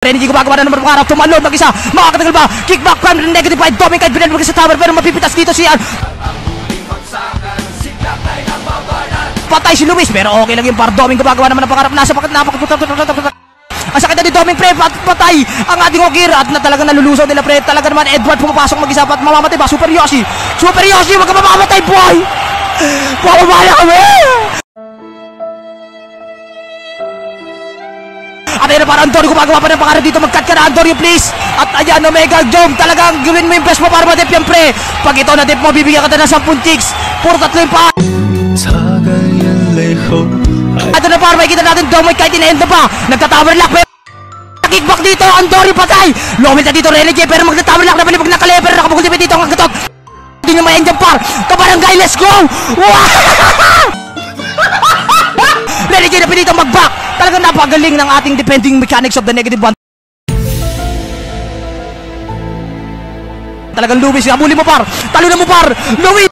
Renji gumagawa na naman ng araw, tumalon mag-isa, makakatagal ba? Kickback from negative 5, Tommy kahit binalog sa tower pero mapipitas dito siya. Patay si Luis pero okay lang yung par. Doming gumagawa naman ng pangarap, nasa ang sakit na ni Doming pre, patay ang ating Okir at na talagang nalulusaw nila pre. Talaga naman Edward pumapasok mag-isa at mamamatay ba? Super Yoshi, wag ka mamamatay boy! Pumamala kami! At ayun na para Antonio gumagawa pa ng pangarap dito. Mag-cut ka na Antonio please. At ayan Omega Jom, talagang gawin mo yung best mo para ma-dip yan pre. Pag ito na-dip mo, bibigyan ka na ng 10 ticks. Puro tatlo yung pa. Ito na para makikita natin Domoy kahit in-end pa. Nagta-tower lock pre. Kickback dito, Antonio patay. Lomit na dito Renegade pero magta-tower lock na pala pag nakalever. Nakapukulti dito ang agatot. Hindi nyo ma-end yung par. Kabarangay, let's go! Renegade na pinito mag-back. Talagang napagaling ng ating defending mechanics of the negative one. Talagang Luis, habulin mo par. Talo na mo par. Luis!